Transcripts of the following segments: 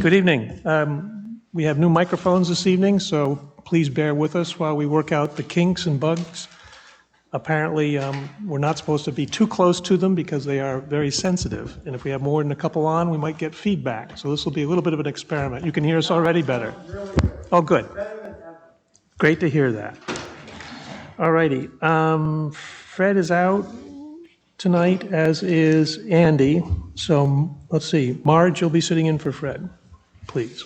Good evening. We have new microphones this evening, so please bear with us while we work out the kinks and bugs. Apparently, we're not supposed to be too close to them because they are very sensitive. And if we have more than a couple on, we might get feedback. So this will be a little bit of an experiment. You can hear us already better. Oh, good. Great to hear that. All righty. Fred is out tonight, as is Andy. So let's see. Marge, you'll be sitting in for Fred, please.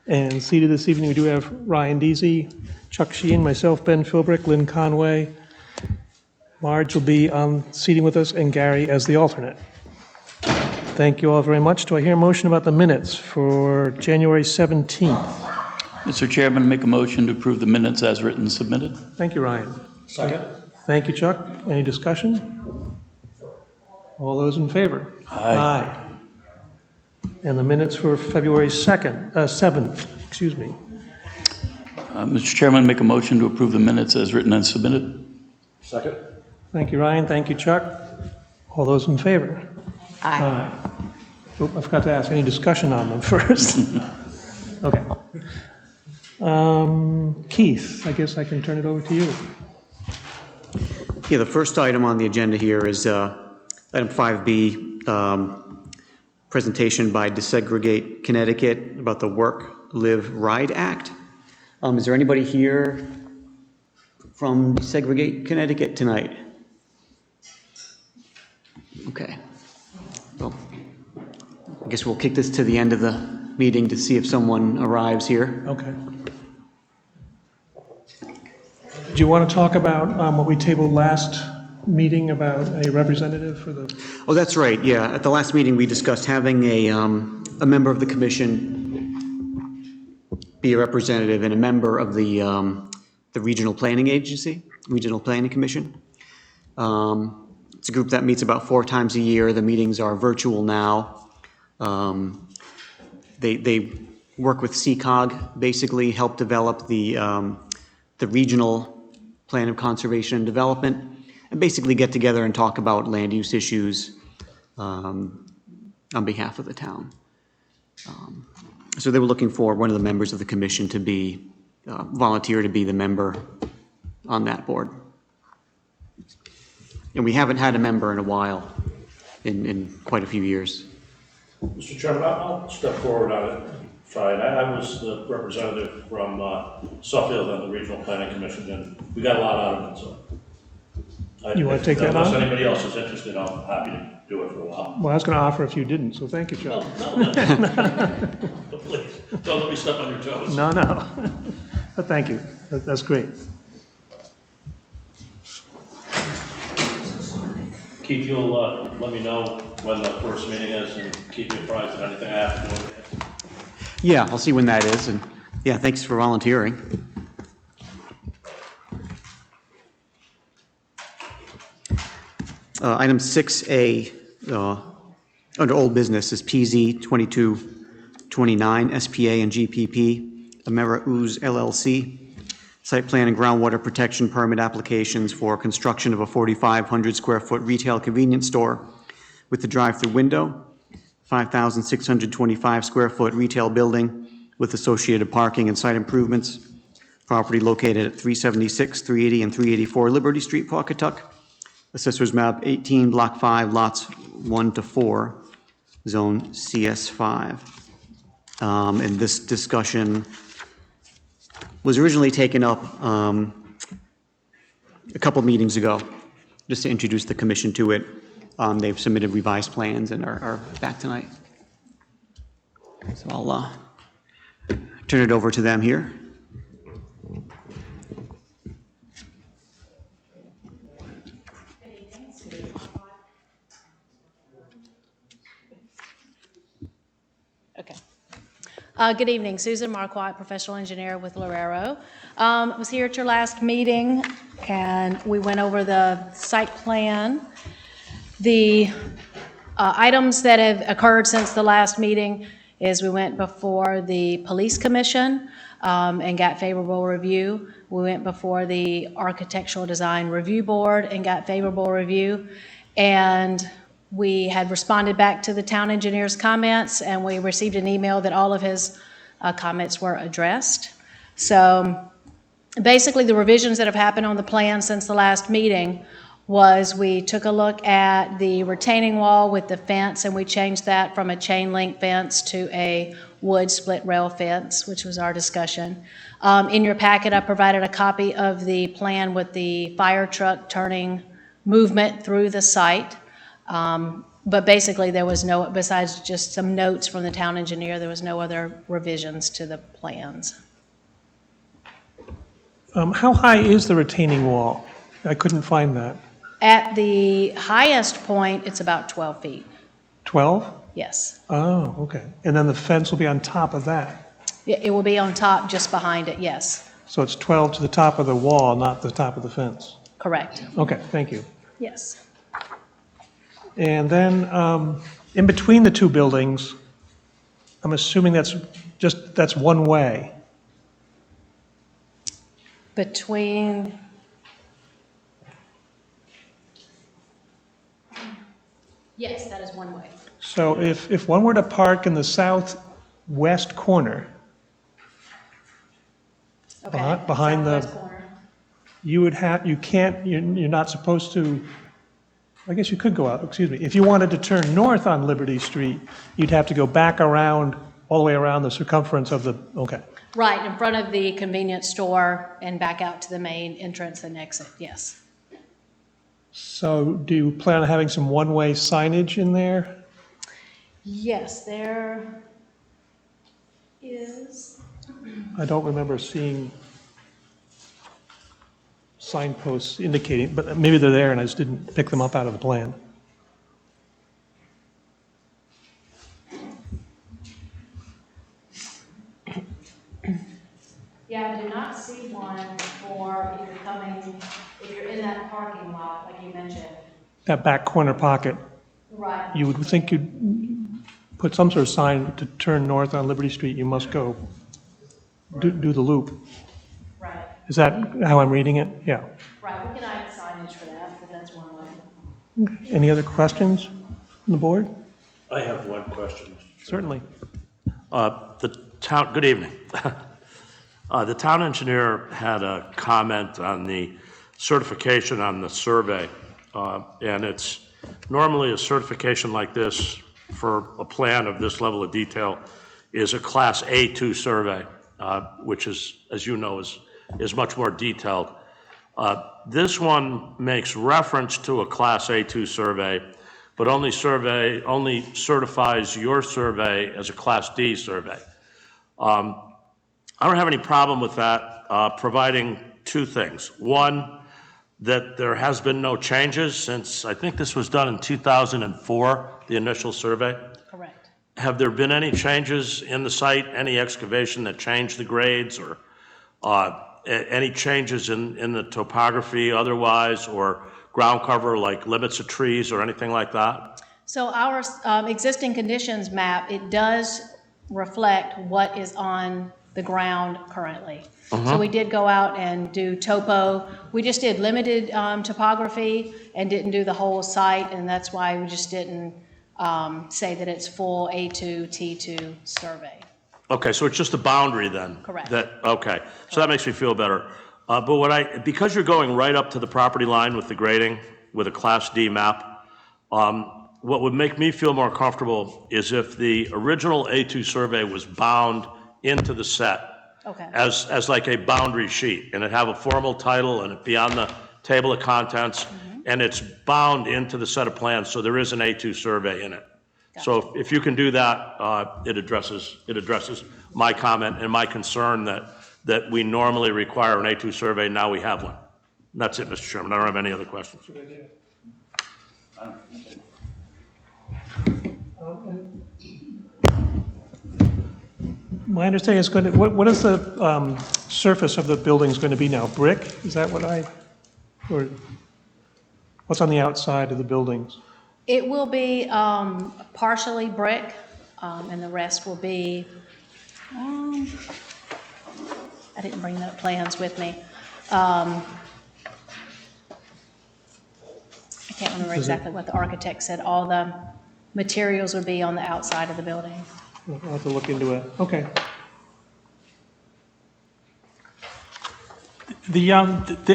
And seated this evening, we do have Ryan Deasy, Chuck Sheehan, myself, Ben Philbrick, Lynn Conway. Marge will be seating with us, and Gary as the alternate. Thank you all very much. Do I hear a motion about the minutes for January 17th? Mr. Chairman, make a motion to approve the minutes as written and submitted. Thank you, Ryan. Second. Thank you, Chuck. Any discussion? All those in favor? Aye. And the minutes for February 7th, excuse me. Mr. Chairman, make a motion to approve the minutes as written and submitted. Second. Thank you, Ryan. Thank you, Chuck. All those in favor? Aye. Oh, I forgot to ask, any discussion on them first? Okay. Keith, I guess I can turn it over to you. Yeah, the first item on the agenda here is item 5B, presentation by Desegregate Connecticut about the Work, Live, Ride Act. Is there anybody here from Desegregate Connecticut tonight? Okay. Well, I guess we'll kick this to the end of the meeting to see if someone arrives here. Okay. Do you want to talk about what we tabled last meeting about a representative for the... Oh, that's right, yeah. At the last meeting, we discussed having a member of the commission be a representative and a member of the Regional Planning Agency, Regional Planning Commission. It's a group that meets about 4 times a year. The meetings are virtual now. They work with CCOG, basically help develop the regional plan of conservation and development, and basically get together and talk about land use issues on behalf of the town. So they were looking for one of the members of the commission to be, volunteer to be the member on that board. And we haven't had a member in a while, in quite a few years. Mr. Chairman, I'll step forward on it. Fine. I was the representative from Suffield on the Regional Planning Commission, and we got a lot out of it, so. You want to take that on? Unless anybody else is interested, I'm happy to do it for a while. Well, I was going to offer if you didn't, so thank you, Chuck. No, please, don't let me step on your toes. No. But thank you. That's great. Keith, you'll let me know when the first meeting is and keep me apprised of anything I have to do. Yeah, I'll see when that is, and yeah, thanks for volunteering. Item 6A, under old business, is PZ 2229, SPA and GPP, Amera Ooze LLC, site plan and groundwater protection permit applications for construction of a 4,500 square foot retail convenience store with the drive-through window, 5,625 square foot retail building with associated parking and site improvements, property located at 376, 380, and 384 Liberty Street, Pawcatuck, Assessor's Map 18, Block 5, Lots 1 to 4, Zone CS5. And this discussion was originally taken up a couple meetings ago, just to introduce the commission to it. They've submitted revised plans and are back tonight. So I'll turn it over to them here. Okay. Good evening. Susan Marquardt, professional engineer with Lorero. I was here at your last meeting, and we went over the site plan. The items that have occurred since the last meeting is we went before the police commission and got favorable review. We went before the architectural design review board and got favorable review. And We had responded back to the town engineer's comments, and we received an email that all of his comments were addressed. So basically, the revisions that have happened on the plan since the last meeting was we took a look at the retaining wall with the fence, and we changed that from a chain link fence to a wood split rail fence, which was our discussion. In your packet, I provided a copy of the plan with the fire truck turning movement through the site. But basically, there was no, besides just some notes from the town engineer, there was no other revisions to the plans. How high is the retaining wall? I couldn't find that. At the highest point, it's about 12 feet, 12? yes. Oh, okay. And then the fence will be on top of that. It will be on top, just behind it, yes, So it's 12 to the top of the wall, not the top of the fence. correct, Okay, thank you. yes. And then in between the two buildings, I'm assuming that's one way. Between, yes, that is one way. So if one were to park in the southwest corner, Okay. Behind the- Southwest corner. you're not supposed to, I guess you could go out, excuse me. If you wanted to turn north on Liberty Street, you'd have to go back around, all the way around the circumference of the, okay. Right, in front of the convenience store and back out to the main entrance and exit, yes. So do you plan on having some one-way signage in there? Yes, there is. I don't remember seeing signposts indicating, but maybe they're there and I just didn't pick them up out of the plan. Yeah, I do not see one for if you're coming, if you're in that parking lot, like you mentioned. That back corner pocket, Right. you would think you'd put some sort of sign to turn north on Liberty Street, you must go do the loop. Right, Is that how I'm reading it? Yeah. right, we can add signage for that, but that's one way. Any other questions from the board? I have one question. Certainly. Good evening. The town engineer had a comment on the certification on the survey. And it's normally a certification like this for a plan of this level of detail is a Class A2 survey, which is, as you know, is much more detailed. This one makes reference to a Class A2 survey, but only certifies your survey as a Class D survey. I don't have any problem with that, providing two things. One, that there has been no changes since, I think this was done in 2004, the initial survey. Correct. Have there been any changes in the site, any excavation that changed the grades, or any changes in the topography otherwise, or ground cover like limits of trees or anything like that? So our existing conditions map, it does reflect what is on the ground currently. So we did go out and do topo. We just did limited topography and didn't do the whole site, and that's why we just didn't say that it's full A2, T2 survey. Okay, so it's just a boundary then? Correct. Okay, so that makes me feel better. But because you're going right up to the property line with the grading, with a Class D map, what would make me feel more comfortable is if the original A2 survey was bound into the set Okay. as like a boundary sheet, and it have a formal title and it be on the table of contents, and it's bound into the set of plans, so there is an A2 survey in it. So if you can do that, it addresses my comment and my concern that we normally require an A2 survey, now we have one. And that's it, Mr. Chairman. I don't have any other questions. My understanding is going to, what is the surface of the buildings going to be now? Brick? Is that or what's on the outside of the buildings? It will be partially brick, and the rest will be, I didn't bring the plans with me. I can't remember exactly what the architect said, all the materials would be on the outside of the building. I'll have to look into it. Okay. The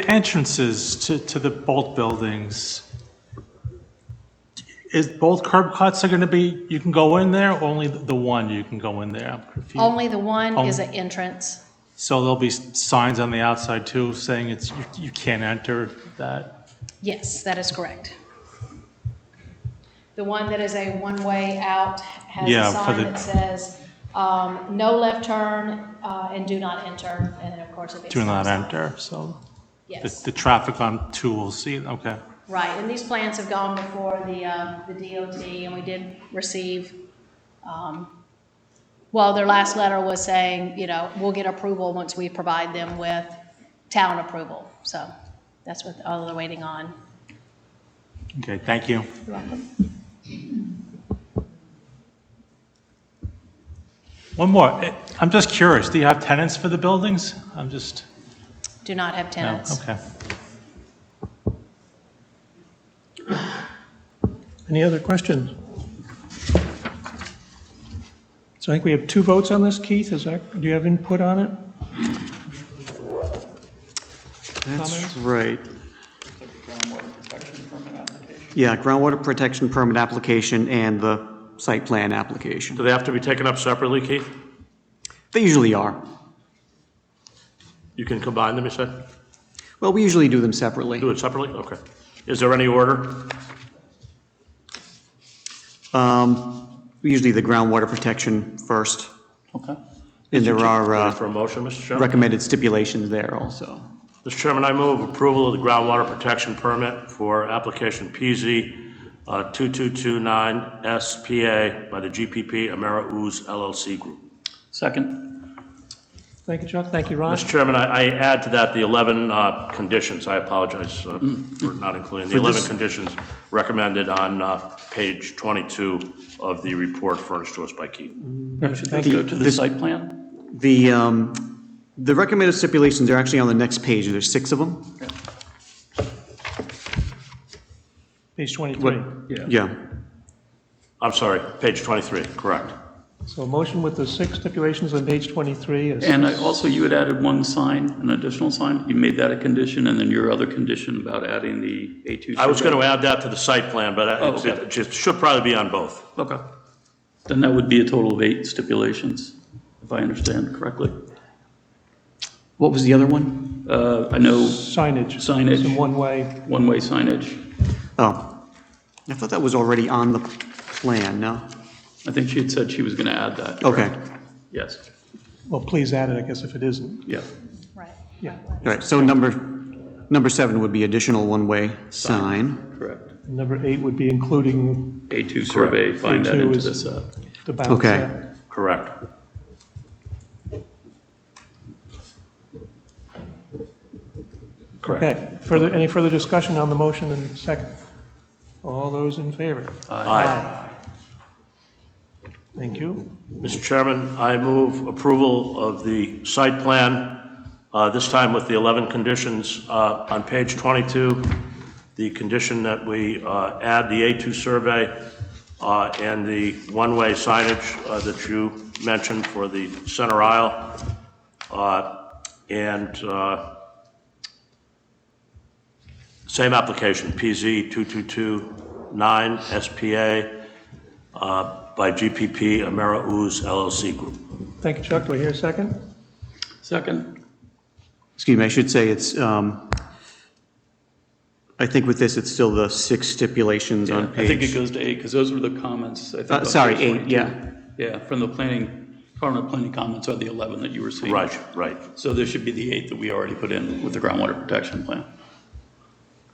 entrances to the both buildings, is both curb cuts are going to be, you can go in there, or only the one you can go in there? I'm confused. Only the one is an entrance. So there'll be signs on the outside too saying you can't enter that? Yes, that is correct. The one that is a one-way out has Yeah, a for sign the- that says, no left turn, and do not enter, and then, of course, a big Do not stop sign. enter, so Yes, the traffic on 2 will see it, okay. right, and these plans have gone before the DOT, and we did receive, well, their last letter was saying, you know, we'll get approval once we provide them with town approval, so that's what all they're waiting on. Okay, thank you. You're welcome. One more, I'm just curious, do you have tenants for the buildings? I'm just, Do not have no, tenants. okay. Any other questions? So I think we have 2 votes on this, Keith, is that, do you have input on it? That's right. Yeah, groundwater protection permit application and the site plan application. Do they have to be taken up separately, Keith? They usually are. You can combine them, you said? Well, we usually do them separately. Do it separately? Okay. Is there any order? Usually the groundwater protection first, Okay. and there Ready are for a motion, Mr. Chairman? recommended stipulations there also. Mr. Chairman, I move approval of the groundwater protection permit for application PZ 2229 SPA by the GPP Amera Ooze LLC Group. Second? Thank you, Chuck. Thank you, Ron. Mr. Chairman, I add to that the 11 conditions. I apologize for not including the 11 conditions recommended on page 22 of the report furnished to us by Keith. Should those go to the site plan? The recommended stipulations are actually on the next page. There's 6 of them. Page 23. Yeah. I'm sorry, page 23, correct. So a motion with the 6 stipulations on page 23 is... And you had added one sign, an additional sign. You made that a condition, and then your other condition about adding the A2. I was going to add that to the site plan, but okay. it just should probably be on both. Okay. Then that would be a total of 8 stipulations, if I understand correctly. What was the other one? I know Signage. Signage. Some one-way. one-way signage. Oh, I thought that was already on the plan, no? I think she had said she was going to add that. Okay. correct? Yes. Well, please add it, I guess, if it isn't. Yeah. Right. Yeah. All right, so number 7 would be additional one-way sign. Correct. Number 8 would be including A2 survey, find that A2 into is- this. the balance. Okay. there. Correct. Correct. Okay. Any further discussion on the motion and second? All those in favor? Aye. Thank you. Mr. Chairman, I move approval of the site plan, this time with the 11 conditions. On page 22, the condition that we add the A2 survey and the one-way signage that you mentioned for the center aisle, and same application, PZ 2229 SPA by GPP Amera Ooze LLC Group. Thank you, Chuck. Do I hear a second? Second? Excuse me, I should say it's, I think with this, it's still the 6 stipulations on I think it page. goes to 8, because those were the comments, I think. on Sorry, page 8, 22. yeah. Yeah, from the Department of Planning comments are the 11 that you were seeing. Right. So there should be the 8 that we already put in with the groundwater protection plan.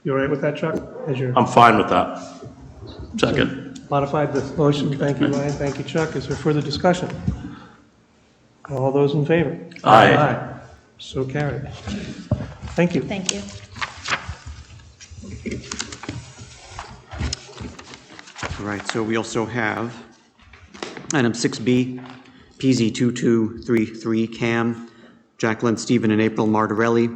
You all right with that, Chuck? As your I'm fine with that. Second? modified the motion. Thank you, Ryan. Thank you, Chuck. Is there further discussion? All those in favor? Aye. So carried. Thank you. Thank you. All right, so we also have item 6B, PZ 2233 CAM, Jacqueline, Stephen, and April Martorelli,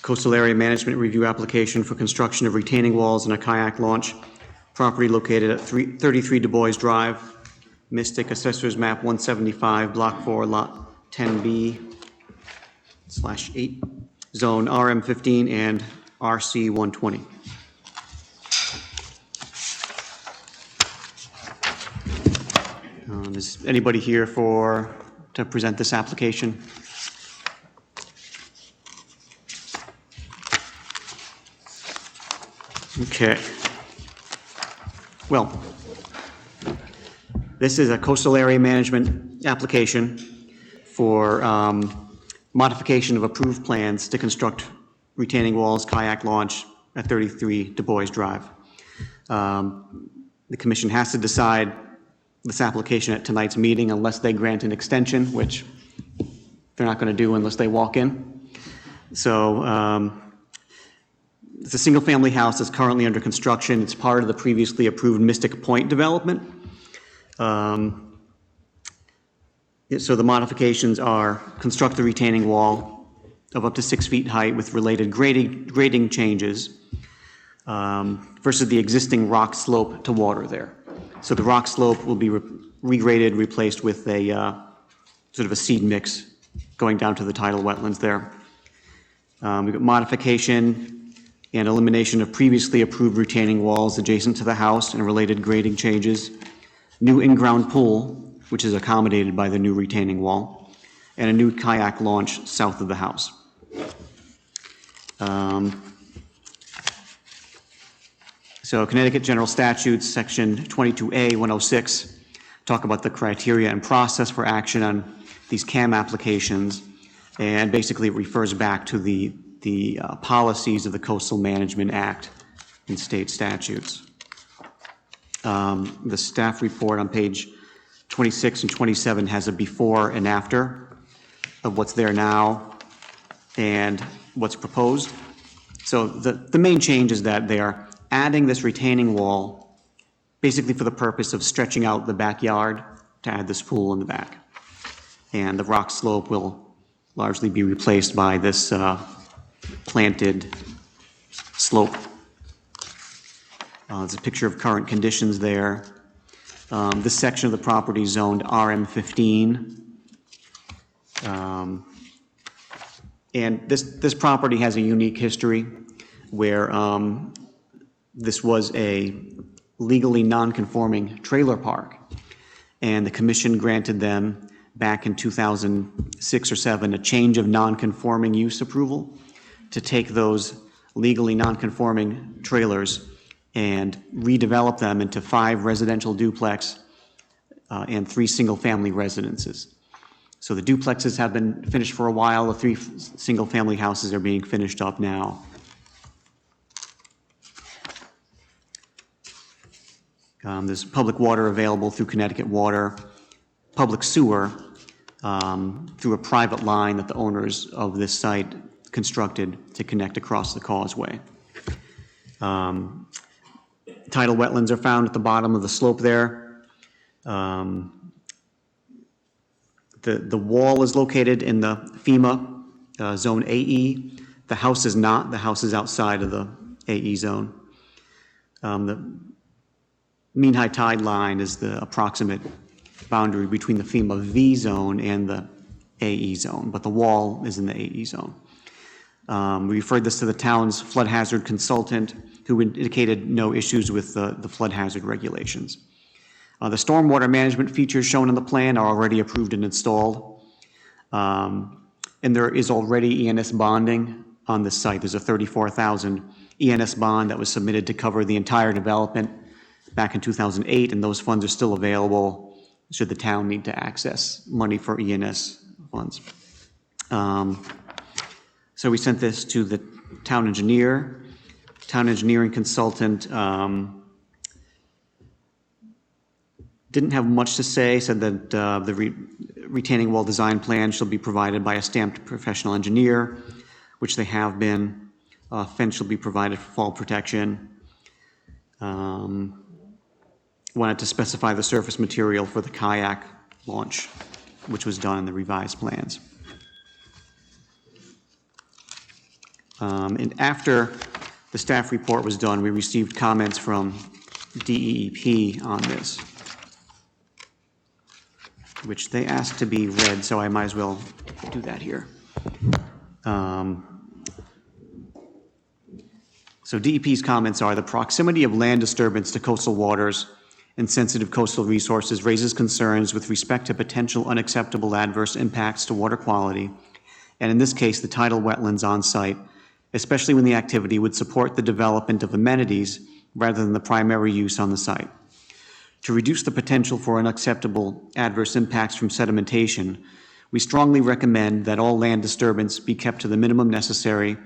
Coastal Area Management Review application for construction of retaining walls and a kayak launch. Property located at 33 Du Bois Drive, Mystic, Assessors Map 175, Block 4, Lot 10B/8, Zone RM15 and RC 120. Is anybody here to present this application? Okay. Well, this is a coastal area management application for modification of approved plans to construct retaining walls, kayak launch at 33 Du Bois Drive. The commission has to decide this application at tonight's meeting unless they grant an extension, which they're not going to do unless they walk in. So it's a single-family house that's currently under construction. It's part of the previously approved Mystic Point development. So the modifications are construct the retaining wall of up to 6 feet height with related grading changes versus the existing rock slope to water there. So the rock slope will be regraded, replaced with a sort of a seed mix going down to the tidal wetlands there. We've got modification and elimination of previously approved retaining walls adjacent to the house and related grading changes. New in-ground pool, which is accommodated by the new retaining wall, and a new kayak launch south of the house. So Connecticut General Statutes, Section 22A 106, talk about the criteria and process for action on these CAM applications, and basically it refers back to the policies of the Coastal Management Act and state statutes. The staff report on page 26 and 27 has a before and after of what's there now and what's proposed. So the main change is that they are adding this retaining wall basically for the purpose of stretching out the backyard to add this pool in the back. And the rock slope will largely be replaced by this planted slope. There's a picture of current conditions there. This section of the property is zoned RM15. And this property has a unique history where this was a legally non-conforming trailer park. And the commission granted them back in 2006 or 7 a change of non-conforming use approval to take those legally non-conforming trailers and redevelop them into 5 residential duplex and 3 single-family residences. So the duplexes have been finished for a while. The 3 single-family houses are being finished up now. There's public water available through Connecticut Water, public sewer through a private line that the owners of this site constructed to connect across the causeway. Tidal wetlands are found at the bottom of the slope there. The wall is located in the FEMA Zone AE. The house is not. The house is outside of the AE zone. The mean high tide line is the approximate boundary between the FEMA V zone and the AE zone, but the wall is in the AE zone. We referred this to the town's flood hazard consultant, who indicated no issues with the flood hazard regulations. The stormwater management features shown in the plan are already approved and installed. And there is already ENS bonding on this site. There's a $34,000 ENS bond that was submitted to cover the entire development back in 2008, and those funds are still available should the town need to access money for ENS funds. So we sent this to the town engineer. Town engineering consultant didn't have much to say, said that the retaining wall design plan shall be provided by a stamped professional engineer, which they have been. Fence shall be provided for fall protection. Wanted to specify the surface material for the kayak launch, which was done in the revised plans. And after the staff report was done, we received comments from DEEP on this, which they asked to be read, so I might as well do that here. So DEP's comments are: the proximity of land disturbance to coastal waters and sensitive coastal resources raises concerns with respect to potential unacceptable adverse impacts to water quality, and in this case, the tidal wetlands on site, especially when the activity would support the development of amenities rather than the primary use on the site. To reduce the potential for unacceptable adverse impacts from sedimentation, we strongly recommend that all land disturbance be kept to the minimum necessary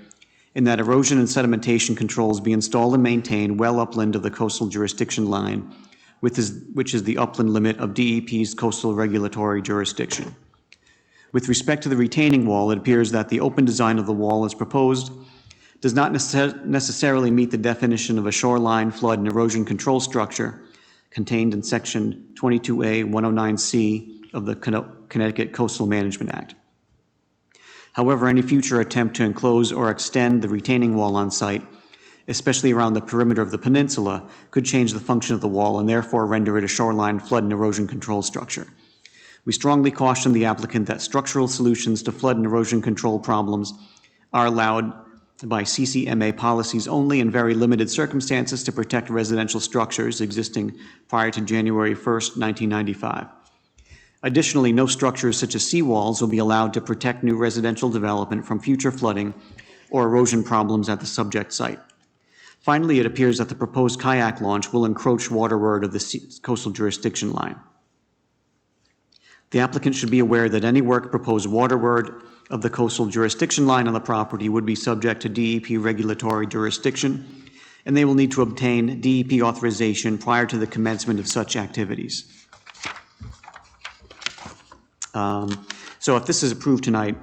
and that erosion and sedimentation controls be installed and maintained well upland of the coastal jurisdiction line, which is the upland limit of DEP's coastal regulatory jurisdiction. With respect to the retaining wall, it appears that the open design of the wall as proposed does not necessarily meet the definition of a shoreline flood and erosion control structure contained in Section 22A 109C of the Connecticut Coastal Management Act. However, any future attempt to enclose or extend the retaining wall on site, especially around the perimeter of the peninsula, could change the function of the wall and therefore render it a shoreline flood and erosion control structure. We strongly caution the applicant that structural solutions to flood and erosion control problems are allowed by CCMA policies only in very limited circumstances to protect residential structures existing prior to January 1st, 1995. Additionally, no structures such as seawalls will be allowed to protect new residential development from future flooding or erosion problems at the subject site. Finally, it appears that the proposed kayak launch will encroach waterward of the coastal jurisdiction line. The applicant should be aware that any work proposed waterward of the coastal jurisdiction line on the property would be subject to DEP regulatory jurisdiction, and they will need to obtain DEP authorization prior to the commencement of such activities. So if this is approved tonight,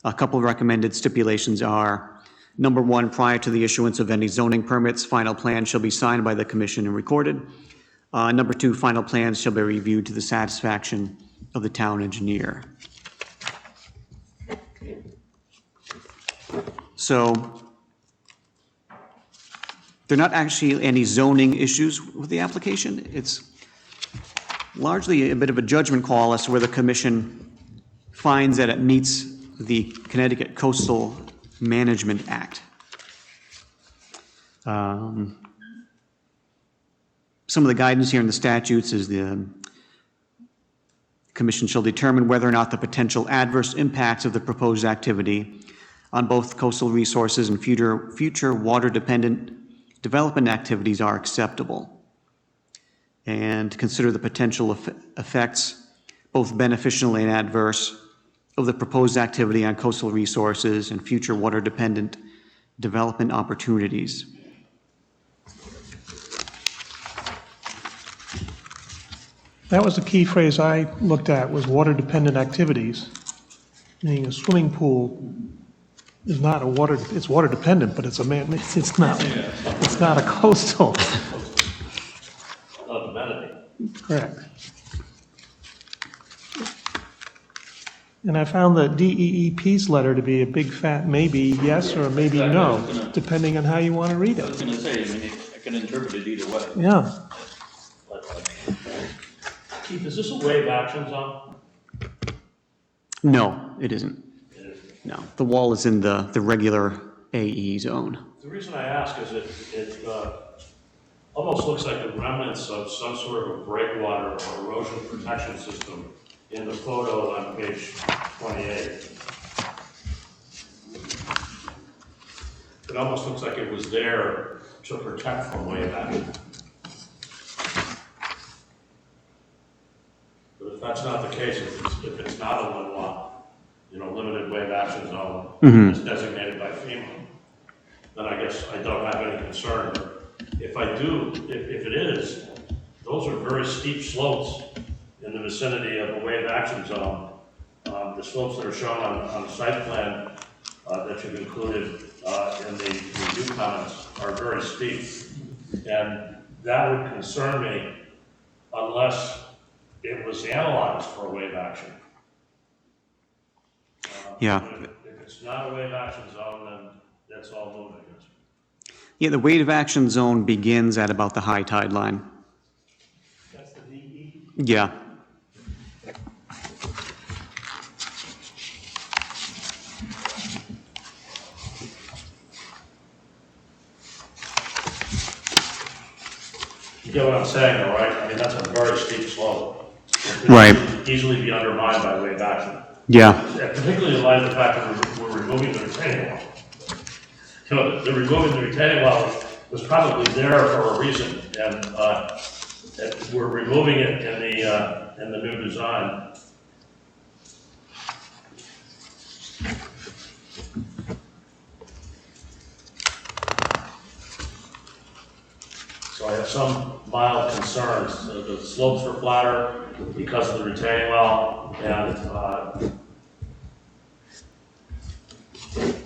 a couple of recommended stipulations are: number one, prior to the issuance of any zoning permits, final plans shall be signed by the commission and recorded. Number two, final plans shall be reviewed to the satisfaction of the town engineer. So there are not actually any zoning issues with the application. It's largely a bit of a judgment call as to where the commission finds that it meets the Connecticut Coastal Management Act. Some of the guidance here in the statutes is the commission shall determine whether or not the potential adverse impacts of the proposed activity on both coastal resources and future water-dependent development activities are acceptable, and consider the potential effects, both beneficial and adverse, of the proposed activity on coastal resources and future water-dependent development opportunities. That was the key phrase I looked at, was water-dependent activities, meaning a swimming pool is not it's water-dependent, but it's it's not a coastal. Not amenity. Correct. And I found the DEEP's letter to be a big fat maybe yes or maybe no, depending on how you want to read I was it. gonna say, I mean, I can interpret it either way. Yeah. Keith, is this a wave action zone? No, it isn't. No, the wall is in the regular AE zone. The reason I ask is it almost looks like the remnants of some sort of a breakwater or erosion protection system in the photo on page 28. It almost looks like it was there to protect from wave action. But if that's not the case, if it's not a limited wave action zone that's designated by FEMA, then I guess I don't have any concern. If I do, if it is, those are very steep slopes in the vicinity of a wave action zone. The slopes that are shown on the site plan that you've included in the review comments are very steep. And that would concern me unless it was analyzed for a wave action. Yeah. If it's not a wave action zone, that's all moving, I guess. Yeah, the wave action zone begins at about the high tide line. That's the DE. Yeah. You get what I'm saying, though, right? I mean, that's a very steep slope. It could Right. Easily be undermined by wave action. Yeah. Yeah, particularly in light of the fact that we're removing the retaining wall. You know, the removing the retaining wall was probably there for a reason, and we're removing it in the new design. So I have some mild concerns. The slopes are flatter because of the retaining wall, and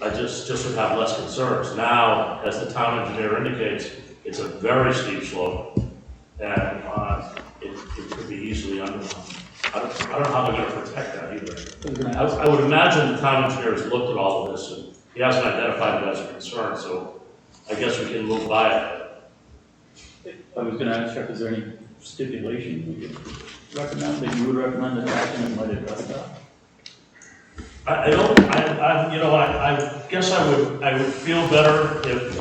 I just would have less concerns. Now, as the town engineer indicates, it's a very steep slope, and it could be easily undermined. I don't know how they're gonna protect that either. I would imagine the town engineer has looked at all of this, and he hasn't identified it as a concern, so I guess we can move by it. I was gonna ask, Chuck, is there any stipulation we could recommend, that you would recommend attaching and might address that? I guess I would feel better if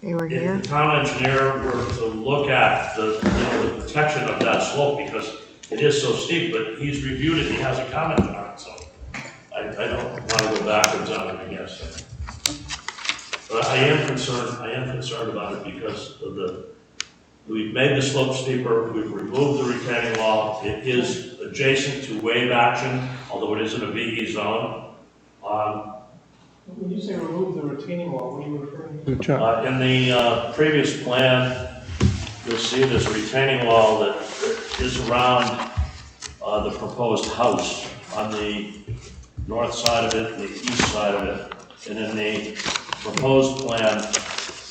You were if here? the town engineer were to look at the protection of that slope, because it is so steep, but he's reviewed it, he hasn't commented on it, so I don't want to go backwards on it, I guess. But I am concerned about it because of we've made the slope steeper, we've removed the retaining wall, it is adjacent to wave action, although it isn't a VE zone. When you say remove the retaining wall, what are you referring to, Chuck? In the previous plan, you'll see this retaining wall that is around the proposed house on the north side of it and the east side of it. And in the proposed plan,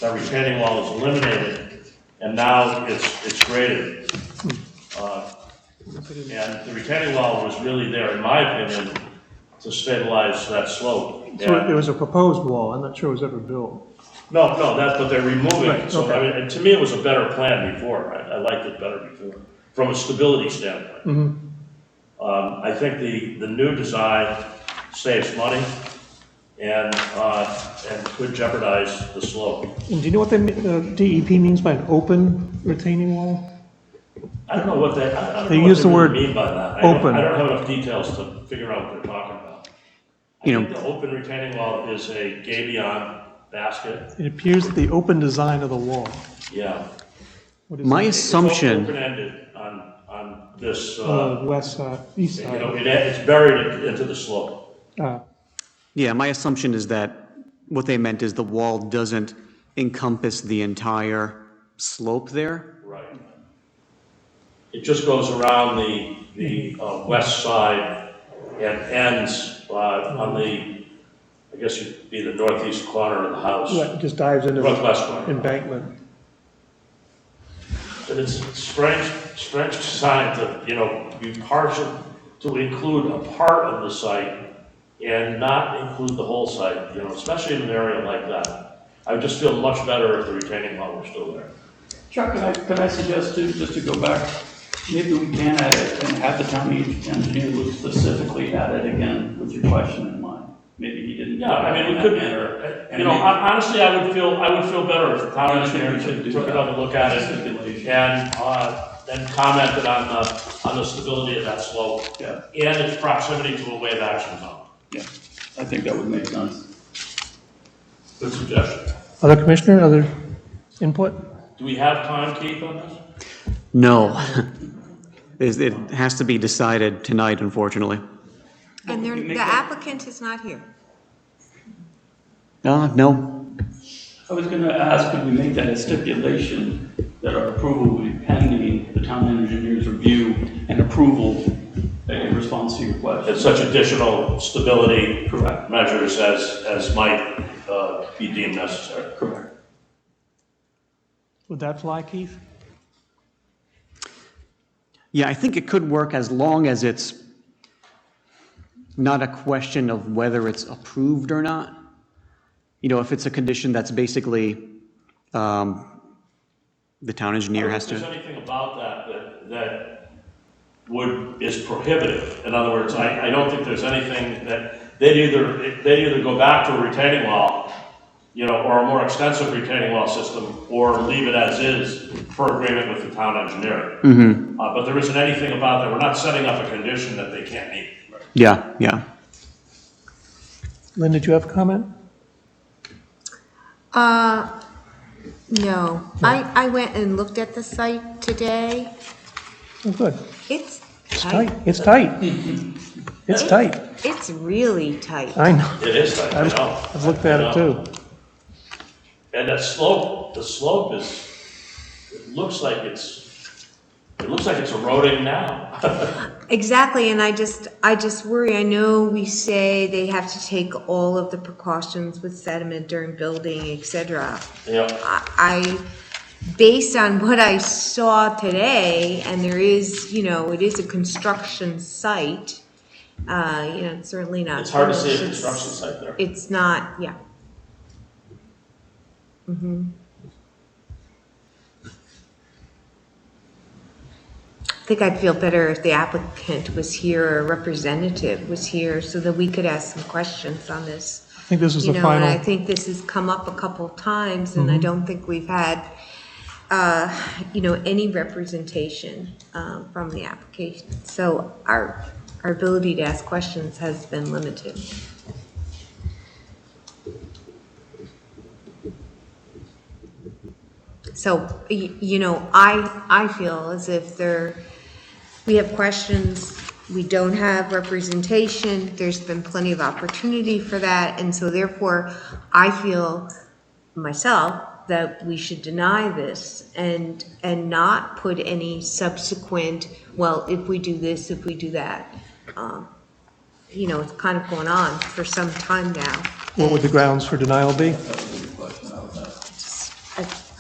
that retaining wall is eliminated, and now it's graded. And the retaining wall was really there, in my opinion, to stabilize that slope. So there was a proposed wall, I'm not sure it was ever built. No, that's what they're removing. Right, So, okay. I mean, and to me, it was a better plan before. I liked it better before, from a stability standpoint. I think the new design saves money and could jeopardize the slope. And do you know what the DEP means by an open retaining wall? I don't know what I don't They know what use the really word mean by that. open. I don't have enough details to figure out what they're talking about. I You think know- the open retaining wall is a gabion basket. It appears that the open design of the wall. Yeah. What is My it? assumption, Open-ended on this, On the west side, east you know, side. it's buried into the slope. yeah, my assumption is that what they meant is the wall doesn't encompass the entire slope there. Right. It just goes around the west side and ends on the, I guess it'd be the northeast corner of the house. Right, it just dives into the Northwest corner. embankment. And it's strange design to, be partial, to include a part of the site and not include the whole site, especially in an area like that. I would just feel much better if the retaining wall were still there. Chuck, could I suggest just to go back, maybe we can add it and have the town engineer look specifically at it again with your question in mind. Maybe he didn't. Yeah, I mean, we could, honestly, I would feel better if the town engineer took another look at it and commented on the stability of that slope. Yeah. And its proximity to a wave action zone. Yeah, I think that would make sense. Good suggestion. Other commissioner, other input? Do we have time, Keith, on this? No. It has to be decided tonight, unfortunately. And the applicant is not here. No. I was gonna ask, could we make that a stipulation that our approval would be pending the town engineer's review and approval in response to your question? And such additional stability Correct. measures as might be deemed necessary. Correct. Would that fly, Keith? Yeah, I think it could work as long as it's not a question of whether it's approved or not. You know, if it's a condition that's basically, the town engineer has If there's to, anything about that is prohibitive. In other words, I don't think there's anything that, they'd either go back to a retaining wall, you know, or a more extensive retaining wall system, or leave it as is per agreement with the town engineer. But there isn't anything about that, we're not setting up a condition that they can't meet. yeah, yeah. Lynn, did you have a comment? No. I went and looked at the site today. Oh, good. It's It's tight. tight. It's tight. It's tight. It's really tight. I know. It is, I know. I've looked at it too. And the slope is, it looks like it's eroding now. Exactly, and I just worry. I know we say they have to take all of the precautions with sediment during building, etc. Yeah. I, based on what I saw today, and there is, you know, it is a construction site. You know, it's certainly not. It's hard to see a finished. construction site there. It's not, yeah. I think I'd feel better if the applicant was here, or a representative was here, so that we could ask some questions on this. I think this is You the know, and I final. think this has come up a couple of times, and I don't think we've had, you know, any representation from the application. So our ability to ask questions has been limited. So, you know, I feel as if we have questions, we don't have representation, there's been plenty of opportunity for that, and so therefore, I feel myself that we should deny this and not put any subsequent, well, if we do this, if we do that. You know, it's kind of going on for some time now. What would the grounds for denial be?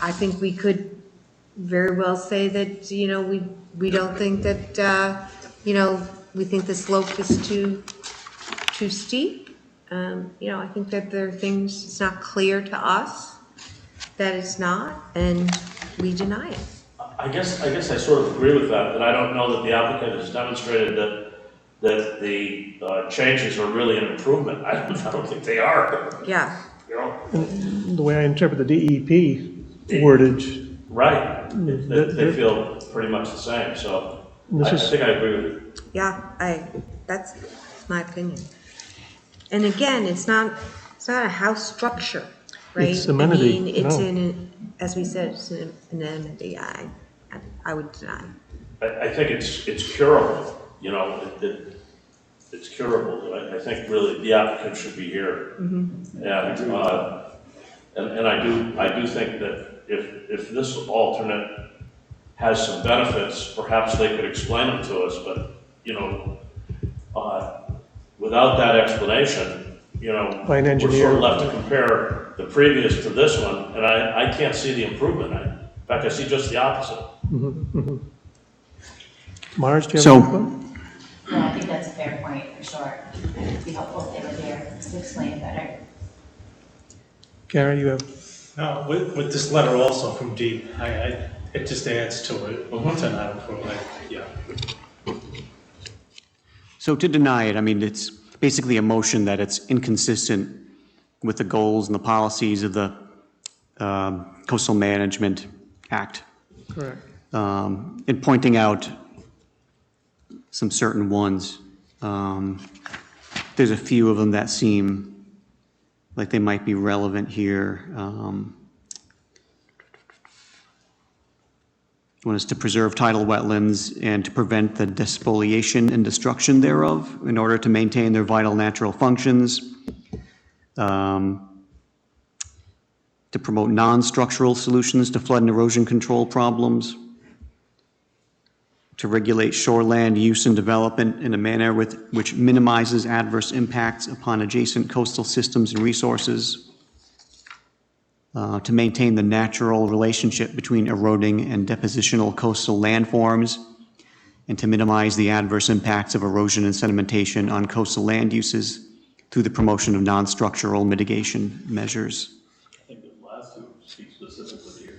I think we could very well say that, you know, we don't think that, you know, we think the slope is too steep. You know, I think that there are things, it's not clear to us that it's not, and we deny it. I guess I sort of agree with that, but I don't know that the applicant has demonstrated that the changes are really an improvement. I don't think they are, Yeah, you know? The way I interpret the DEP wordage, Right, they feel pretty much the same, so This I is- think I agree with you. yeah, that's my opinion. And again, it's not a house structure, right? It's amenity, I mean, it's no. as we said, it's an amenity. I would deny. I think it's curable, you know, it's curable. I think really the applicant should be here. And I do think that if this alternate has some benefits, perhaps they could explain them to us, but, you know, without that explanation, you know, By an we're engineer. sort of left to compare the previous to this one, and I can't see the improvement. In fact, I see just the opposite. Marge, do you have So- any input? No, I think that's a fair point, for sure. It'd be helpful if they were there to explain it better. Gary, you have, No, with this letter also from Dee, it just adds to it tonight, yeah. So to deny it, I mean, it's basically a motion that it's inconsistent with the goals and the policies of the Coastal Management Act. correct. In pointing out some certain ones. There's a few of them that seem like they might be relevant here. One is to preserve tidal wetlands and to prevent the despoliation and destruction thereof in order to maintain their vital natural functions. To promote non-structural solutions to flood and erosion control problems. To regulate shoreland use and development in a manner which minimizes adverse impacts upon adjacent coastal systems and resources. To maintain the natural relationship between eroding and depositional coastal landforms, and to minimize the adverse impacts of erosion and sedimentation on coastal land uses through the promotion of non-structural mitigation measures. I think the last two speak specifically here.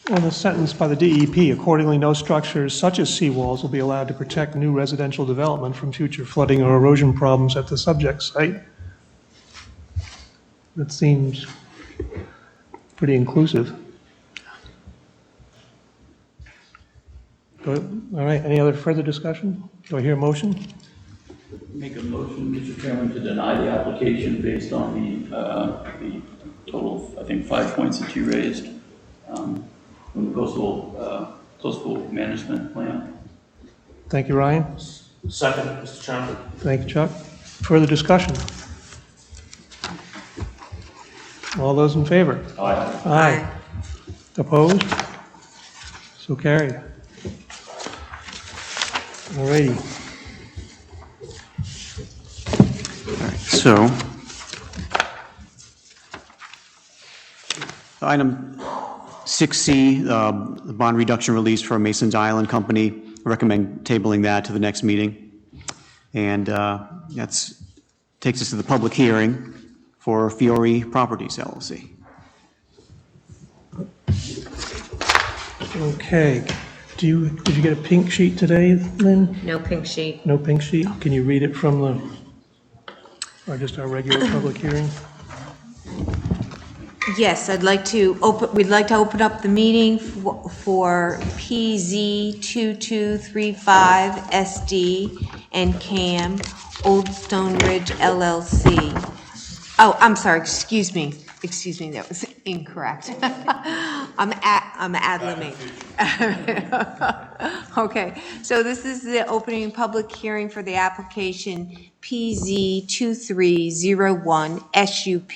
Well, the sentence by the DEP, accordingly, no structures such as seawalls will be allowed to protect new residential development from future flooding or erosion problems at the subject site. That seems pretty inclusive. All right, any other further discussion? Do I hear a motion? Make a motion, Mr. Chairman, to deny the application based on the total, I think, 5 points that you raised from the coastal management plan. Thank you, Ryan. Second, Mr. Chairman. Thank you, Chuck. Further discussion? All those in favor? Aye. Aye. Opposed? So carried. All righty. So, item 6C, the bond reduction release for Mason's Island Company, I recommend tabling that to the next meeting. And that's, takes us to the public hearing for Fiore Properties LLC. Okay. Did you get a pink sheet today, Lynn? No pink sheet. No pink sheet? Can you read it from or just our regular public hearing? Yes, we'd like to open up the meeting for PZ 2235 SD and CAM, Old Stone Ridge LLC. Oh, I'm sorry, excuse me, that was incorrect. I'm ad-libbing. Okay, so this is the opening public hearing for the application PZ 2301 SUP,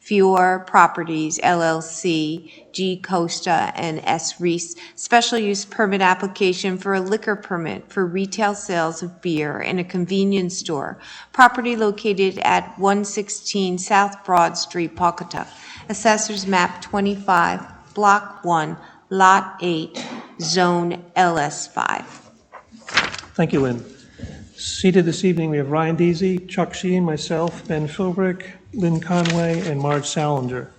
Fiore Properties LLC, G. Costa and S. Reese, special use permit application for a liquor permit for retail sales of beer in a convenience store, property located at 116 South Broad Street, Pawcatuck. Assessors map 25, block 1, lot 8, zone LS5. Thank you, Lynn. Seated this evening, we have Ryan Deasy, Chuck Sheehan, myself, Ben Philbrick, Lynn Conway, and Marge Salinger.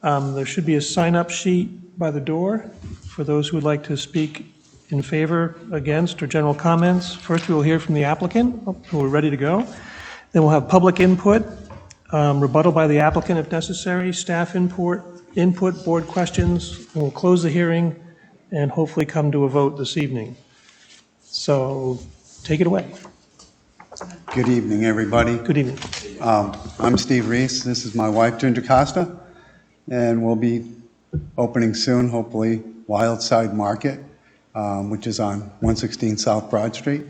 There should be a sign-up sheet by the door for those who would like to speak in favor, against, or general comments. First, we will hear from the applicant, who are ready to go. Then we'll have public input, rebuttal by the applicant if necessary, staff input, board questions, and we'll close the hearing and hopefully come to a vote this evening. So, take it away. Good evening, everybody. Good evening. I'm Steve Reese. This is my wife, Ginger Costa, and we'll be opening soon, hopefully, Wildside Market, which is on 116 South Broad Street.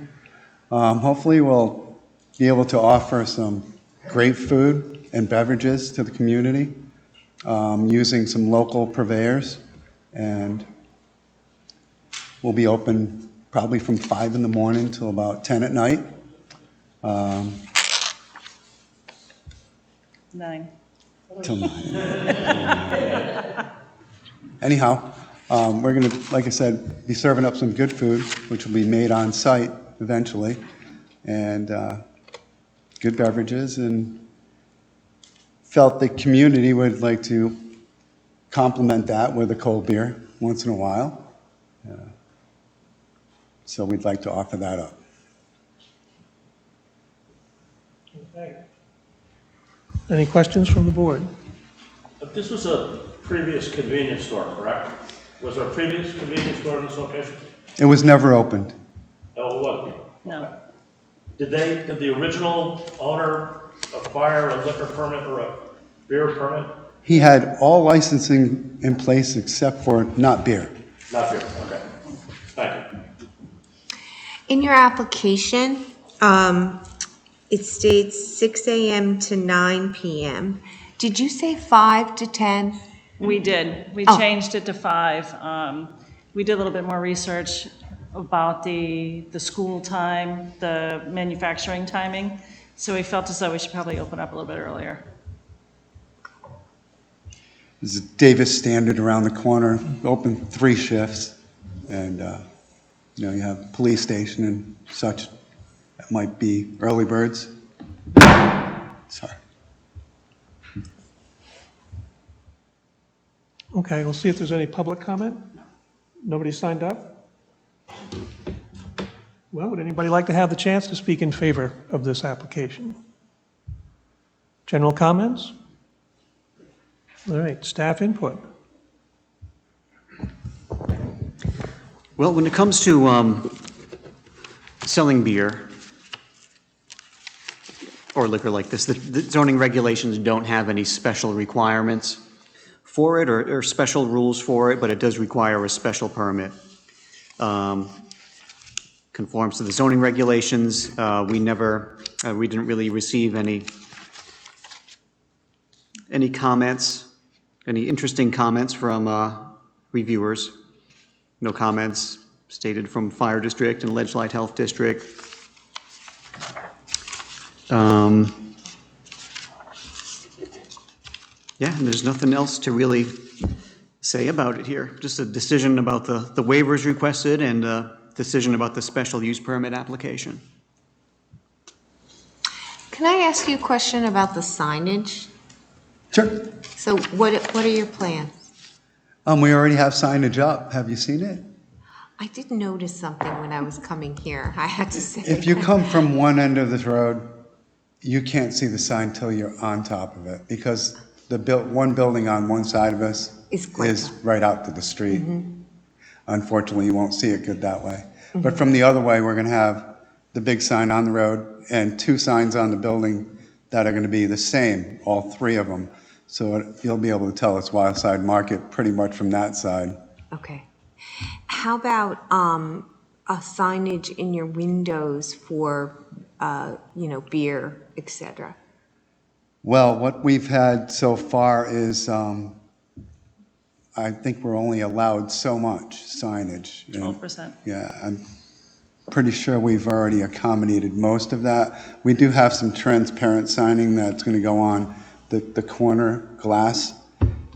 Hopefully, we'll be able to offer some great food and beverages to the community using some local purveyors, and we'll be open probably from 5 in the morning till about 10 at night. 9. Till 9. Anyhow, we're going to, like I said, be serving up some good food, which will be made on site eventually, and good beverages, and felt the community would like to complement that with a cold beer once in a while. So we'd like to offer that up. Okay. Any questions from the board? This was a previous convenience store, correct? Was there a previous convenience store in this location? It was never opened. Oh, it wasn't? No. Did the original owner acquire a liquor permit or a beer permit? He had all licensing in place except for not beer. Not beer, okay. Thank you. In your application, it states 6 a.m. to 9 p.m. Did you say 5 to 10? We did. We Oh. changed it to 5. We did a little bit more research about the school time, the manufacturing timing, so we felt as though we should probably open up a little bit earlier. There's a Davis Standard around the corner, open 3 shifts, and You know, you have police station and such, that might be early birds. Sorry. Okay, we'll see if there's any public comment. Nobody signed up? Well, would anybody like to have the chance to speak in favor of this application? General comments? All right, staff input. Well, when it comes to selling beer or liquor like this, the zoning regulations don't have any special requirements for it or special rules for it, but it does require a special permit. Conforms to the zoning regulations. We didn't really receive any comments, any interesting comments from reviewers. No comments stated from Fire District and Ledgelight Health District. Yeah, and there's nothing else to really say about it here. Just a decision about the waivers requested and a decision about the special use permit application. Can I ask you a question about the signage? Sure. So what are your plans? We already have signage up. Have you seen it? I did notice something when I was coming here, I had to say. If you come from one end of this road, you can't see the sign till you're on top of it, because one building on one side of us Is quite is tall. right out to the street. Unfortunately, you won't see it good that way. But from the other way, we're gonna have the big sign on the road and two signs on the building that are gonna be the same, all three of them. So you'll be able to tell it's Wild Side Market pretty much from that side. Okay. How about a signage in your windows for, beer, et cetera? Well, what we've had so far is, I think we're only allowed so much signage. And, 12%. Yeah, I'm pretty sure we've already accommodated most of that. We do have some transparent signing that's going to go on the corner glass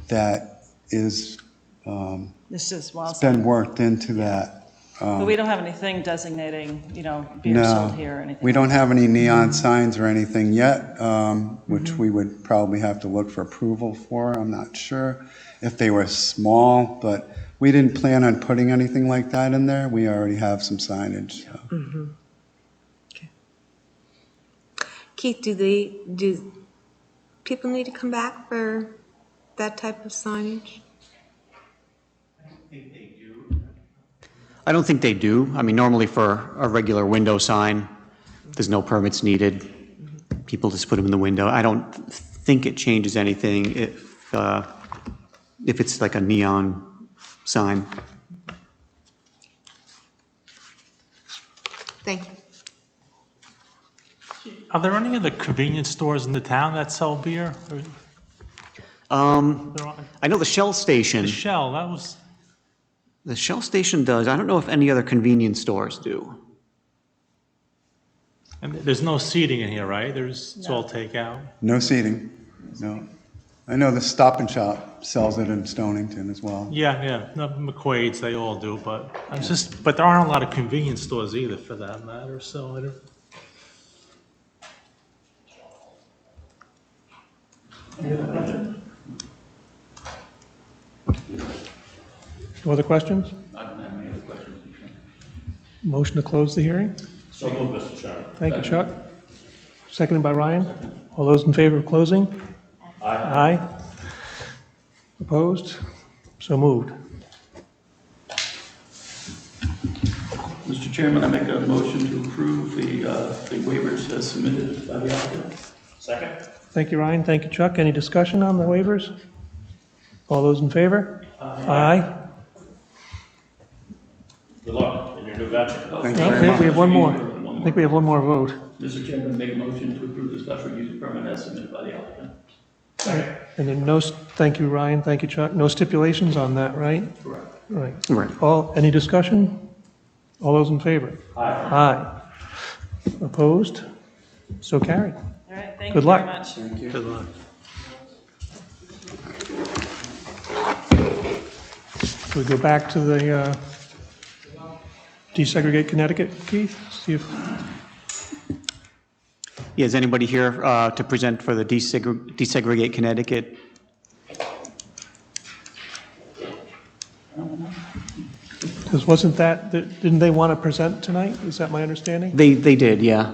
that is, It's just wild. been worked into that. But we don't have anything designating, beer sold here or anything. We don't have any neon signs or anything yet, which we would probably have to look for approval for. I'm not sure if they were small, but we didn't plan on putting anything like that in there. We already have some signage. So. Keith, do people need to come back for that type of signage? I don't think they do. I mean, normally for a regular window sign, there's no permits needed. People just put them in the window. I don't think it changes anything if it's like a neon sign. Thank you. Are there any other convenience stores in the town that sell beer? Or- I know the Shell station. The Shell, that was, The Shell station does. I don't know if any other convenience stores do. and there's no seating in here, right? It's all takeout. No seating, no. I know the Stop and Shop sells it in Stonington as well. Yeah, no, McQuaid's, they all do, but but there aren't a lot of convenience stores either, for that matter, so I don't. No other questions? I don't have any other questions. Motion to close the hearing? So moved, Mr. Chairman. Thank you, Chuck. Seconded by Ryan. All those in favor of closing? Aye. Opposed? So moved. Mr. Chairman, I make a motion to approve the waivers as submitted by the applicant. Second? Thank you, Ryan. Thank you, Chuck. Any discussion on the waivers? All those in favor? Aye. Good luck in your new venture. Thank you Okay, very much. we have one more. I think we have one more vote. Mr. Chairman, make a motion to approve the special use permit as submitted by the applicant. And then thank you, Ryan. Thank you, Chuck. No stipulations on that, right? Correct. Right. Right. Any discussion? All those in favor? Aye. Opposed? So carried. All right, thank Good you luck. very much. Good luck. We go back to the Desegregate Connecticut, Keith? See if, Yeah, is anybody here to present for the Desegregate Connecticut? because wasn't that, didn't they want to present tonight? Is that my understanding? They did, yeah.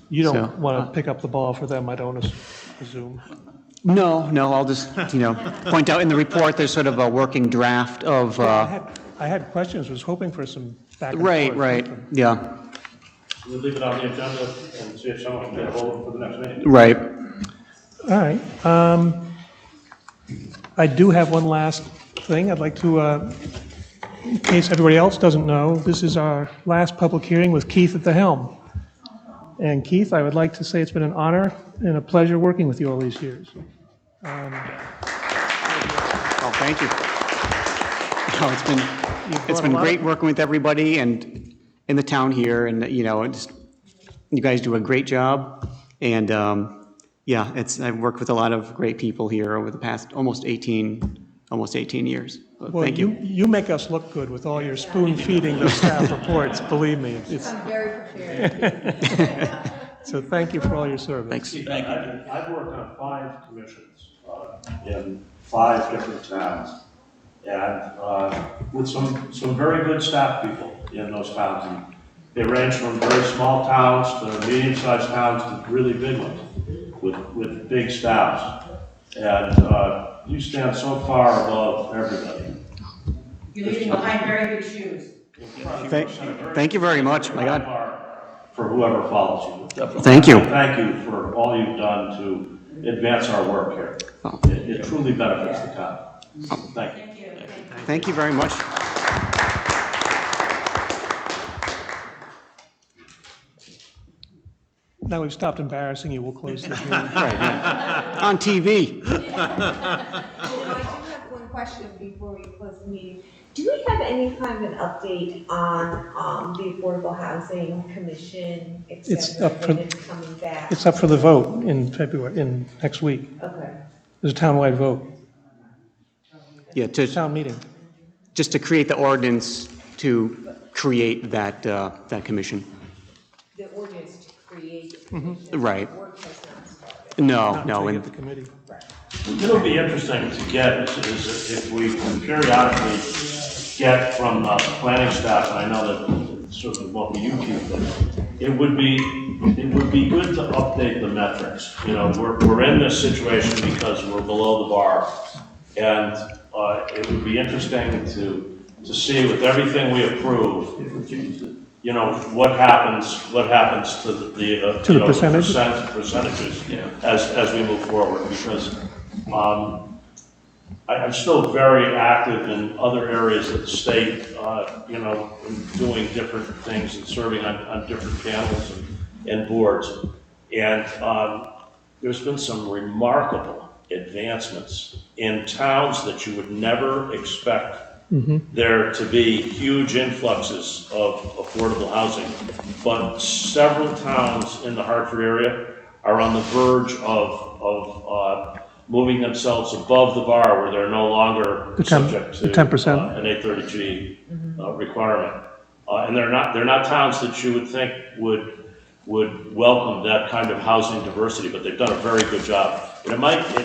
You don't So, want to pick up the ball for them, I don't assume. No, I'll just, point out in the report, there's sort of a working draft of, I had questions, was hoping for some back and forth. right, yeah, We'll leave it on the agenda and see if someone can get a hold of it for the next meeting. right. All right. I do have one last thing. I'd like to, in case everybody else doesn't know, this is our last public hearing with Keith at the helm. And Keith, I would like to say it's been an honor and a pleasure working with you all these years. Oh, thank you. No, it's been great working with everybody and in the town here, and, you guys do a great job. And, yeah, I've worked with a lot of great people here over the past almost 18 years. So Well, thank you. you make us look good with all your spoon feeding those staff reports, believe me. I'm very prepared. So thank you for all your service. Thanks. I've worked on 5 commissions in 5 different towns, and with some very good staff people in those towns. And they range from very small towns to medium-sized towns to really big ones with big staffs. And you stand so far above everybody. You're leaving behind very good shoes. Thank you very much, my God. For whoever follows you. Thank you. Thank you for all you've done to advance our work here. Oh. It truly benefits the town. Thank you. Thank you very much. Now we've stopped embarrassing you, we'll close the hearing. On TV. I do have one question before we close the meeting. Do we have any kind of an update on the Affordable Housing Commission, et It's cetera, up for- when it's coming back? It's up for the vote in next week. Okay. There's a townwide vote, Yeah, town meeting. just to create the ordinance to create that commission. The ordinance to create the commission. Right. Work has not started. No, Not no, until you and get the committee. It'll be interesting to get is if we can periodically get from the planning staff, and I know that it's sort of what you keep, but it would be good to update the metrics. We're in this situation because we're below the bar, and it would be interesting to see with everything we approve, what happens to the To the percentages? percentages as we move forward, because I'm still very active in other areas of the state, in doing different things and serving on different panels and boards. And there's been some remarkable advancements in towns that you would never expect there to be huge influxes of affordable housing. But several towns in the Hartford area are on the verge of moving themselves above the bar where they're no longer subject to the 10%. an 830G requirement. And they're not towns that you would think would welcome that kind of housing diversity, but they've done a very good job. And it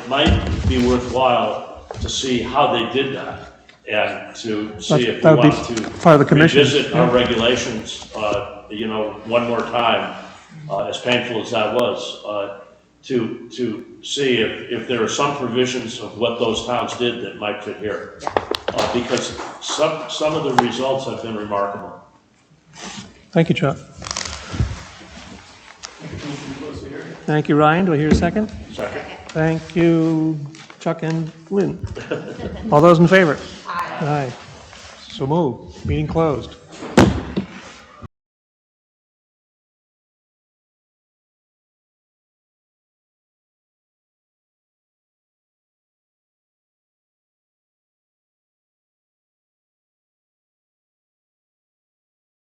might be worthwhile to see how they did that, and to see if we That would be want to part of the commission, revisit our yeah. regulations, one more time, as painful as that was, to see if there are some provisions of what those towns did that might fit here. Because some of the results have been remarkable. Thank you, Chuck. Thank you, Ryan. Do I hear a second? Second. Thank you, Chuck and Lynn. All those in favor? Aye. So moved. Meeting closed.